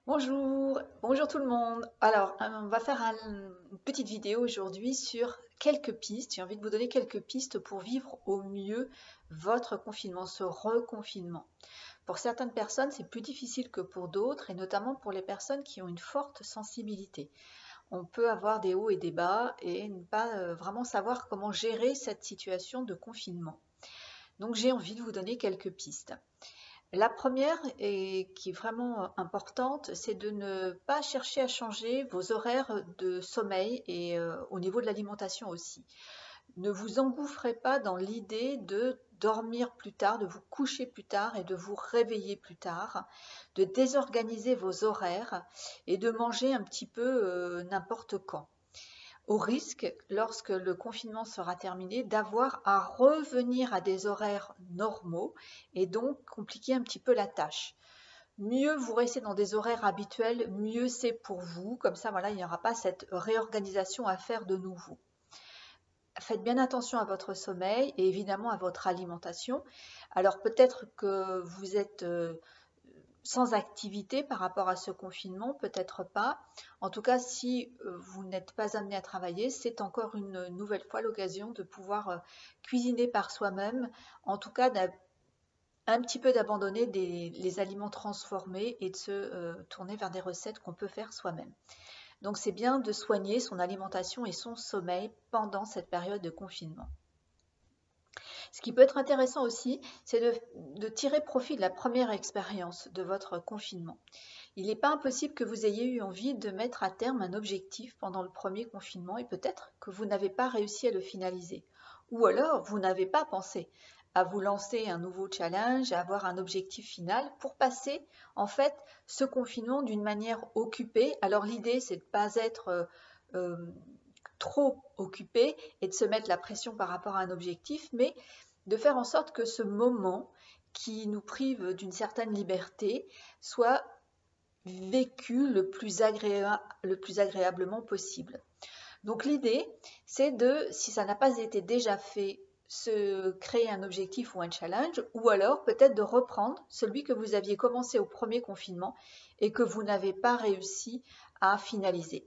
Bonjour tout le monde. Alors, on va faire une petite vidéo aujourd'hui sur quelques pistes. J'ai envie de vous donner quelques pistes pour vivre au mieux votre confinement, ce reconfinement. Pour certaines personnes, c'est plus difficile que pour d'autres, et notamment pour les personnes qui ont une forte sensibilité. On peut avoir des hauts et des bas et ne pas vraiment savoir comment gérer cette situation de confinement. Donc, j'ai envie de vous donner quelques pistes. La première, et qui est vraiment importante, c'est de ne pas chercher à changer vos horaires de sommeil et au niveau de l'alimentation aussi. Ne vous engouffrez pas dans l'idée de dormir plus tard, de vous coucher plus tard et de vous réveiller plus tard, de désorganiser vos horaires et de manger un petit peu n'importe quand, au risque, lorsque le confinement sera terminé, d'avoir à revenir à des horaires normaux et donc compliquer un petit peu la tâche. Mieux vous restez dans des horaires habituels, mieux c'est pour vous. Comme ça, voilà, il n'y aura pas cette réorganisation à faire de nouveau. Faites bien attention à votre sommeil et évidemment à votre alimentation. Alors peut-être que vous êtes sans activité par rapport à ce confinement, peut-être pas. En tout cas, si vous n'êtes pas amené à travailler, c'est encore une nouvelle fois l'occasion de pouvoir cuisiner par soi-même, en tout cas un petit peu d'abandonner les aliments transformés et de se tourner vers des recettes qu'on peut faire soi-même. Donc c'est bien de soigner son alimentation et son sommeil pendant cette période de confinement. Ce qui peut être intéressant aussi, c'est de tirer profit de la première expérience de votre confinement. Il n'est pas impossible que vous ayez eu envie de mettre à terme un objectif pendant le premier confinement et peut-être que vous n'avez pas réussi à le finaliser. Ou alors, vous n'avez pas pensé à vous lancer un nouveau challenge, à avoir un objectif final pour passer en fait ce confinement d'une manière occupée. Alors l'idée, c'est de ne pas être euh, trop occupé et de se mettre la pression par rapport à un objectif, mais de faire en sorte que ce moment qui nous prive d'une certaine liberté soit vécu le plus agréablement possible. Donc l'idée, c'est de, si ça n'a pas été déjà fait, se créer un objectif ou un challenge, ou alors peut-être de reprendre celui que vous aviez commencé au premier confinement et que vous n'avez pas réussi à finaliser.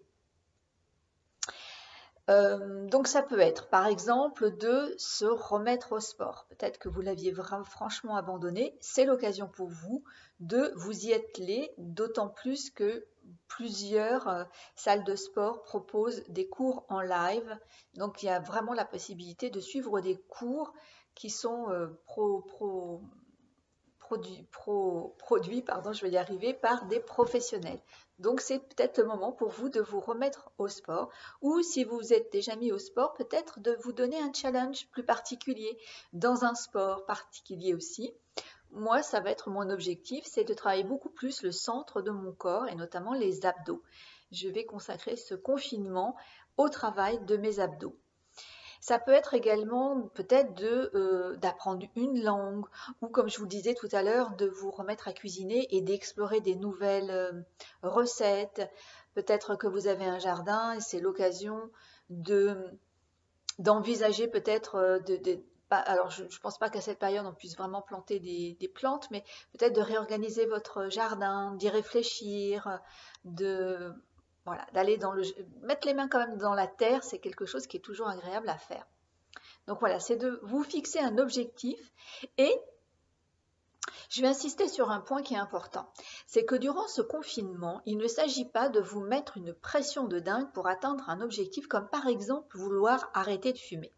Donc ça peut être par exemple de se remettre au sport. Peut-être que vous l'aviez franchement abandonné, c'est l'occasion pour vous de vous y atteler, d'autant plus que plusieurs salles de sport proposent des cours en live. Donc il y a vraiment la possibilité de suivre des cours qui sont produits, pardon, je vais y arriver, par des professionnels. Donc c'est peut-être le moment pour vous de vous remettre au sport, ou si vous vous êtes déjà mis au sport, peut-être de vous donner un challenge plus particulier dans un sport particulier aussi. Moi, ça va être mon objectif, c'est de travailler beaucoup plus le centre de mon corps et notamment les abdos. Je vais consacrer ce confinement au travail de mes abdos. Ça peut être également peut-être d'apprendre une langue ou, comme je vous disais tout à l'heure, de vous remettre à cuisiner et d'explorer des nouvelles recettes. Peut-être que vous avez un jardin et c'est l'occasion d'envisager peut-être alors je ne pense pas qu'à cette période on puisse vraiment planter des plantes, mais peut-être de réorganiser votre jardin, d'y réfléchir, de voilà, d'aller mettre les mains quand même dans la terre, c'est quelque chose qui est toujours agréable à faire. Donc voilà, c'est de vous fixer un objectif et je vais insister sur un point qui est important. C'est que durant ce confinement, il ne s'agit pas de vous mettre une pression de dingue pour atteindre un objectif comme par exemple vouloir arrêter de fumer.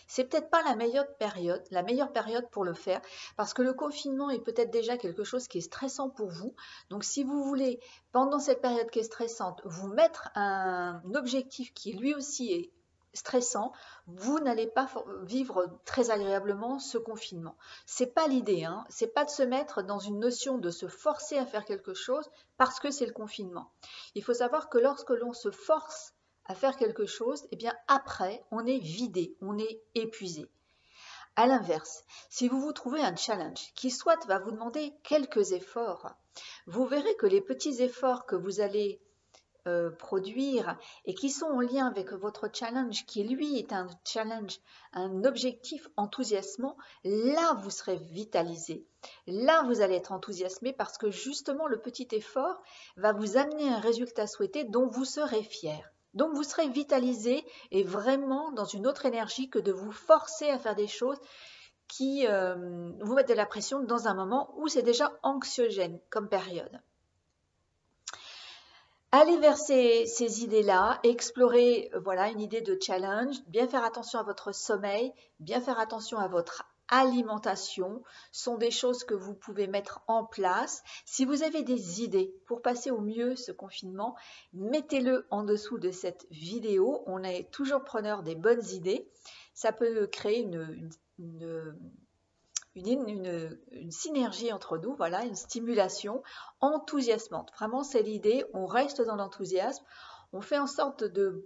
C'est peut-être pas la meilleure période pour le faire parce que le confinement est peut-être déjà quelque chose qui est stressant pour vous. Donc si vous voulez, pendant cette période qui est stressante, vous mettre un objectif qui lui aussi est stressant, vous n'allez pas vivre très agréablement ce confinement. C'est pas l'idée, hein. C'est pas de se mettre dans une notion de se forcer à faire quelque chose parce que c'est le confinement. Il faut savoir que lorsque l'on se force à faire quelque chose, eh bien après, on est vidé, on est épuisé. À l'inverse, si vous vous trouvez un challenge qui soit va vous demander quelques efforts, vous verrez que les petits efforts que vous allez produire et qui sont en lien avec votre challenge, qui lui est un challenge, un objectif enthousiasmant, là vous serez vitalisé. Là vous allez être enthousiasmé parce que justement le petit effort va vous amener un résultat souhaité dont vous serez fier. Donc vous serez vitalisé et vraiment dans une autre énergie que de vous forcer à faire des choses qui vous mettent de la pression dans un moment où c'est déjà anxiogène comme période. Allez vers ces idées-là, explorer voilà, une idée de challenge, bien faire attention à votre sommeil, bien faire attention à votre alimentation, sont des choses que vous pouvez mettre en place. Si vous avez des idées pour passer au mieux ce confinement, mettez-le en dessous de cette vidéo. On est toujours preneur des bonnes idées. Ça peut créer une synergie entre nous, voilà, une stimulation enthousiasmante. Vraiment, c'est l'idée, on reste dans l'enthousiasme, on fait en sorte de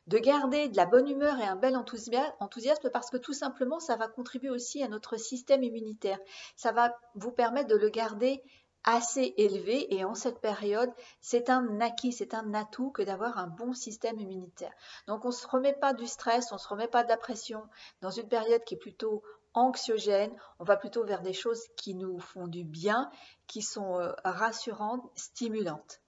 garder de la bonne humeur et un bel enthousiasme parce que tout simplement, ça va contribuer aussi à notre système immunitaire. Ça va vous permettre de le garder assez élevé et en cette période, c'est un acquis, c'est un atout que d'avoir un bon système immunitaire. Donc, on ne se remet pas du stress, on ne se remet pas de la pression dans une période qui est plutôt anxiogène, on va plutôt vers des choses qui nous font du bien, qui sont rassurantes, stimulantes.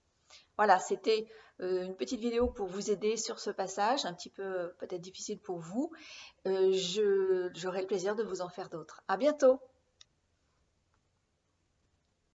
Voilà, c'était une petite vidéo pour vous aider sur ce passage, un petit peu peut-être difficile pour vous. J'aurai le plaisir de vous en faire d'autres. À bientôt!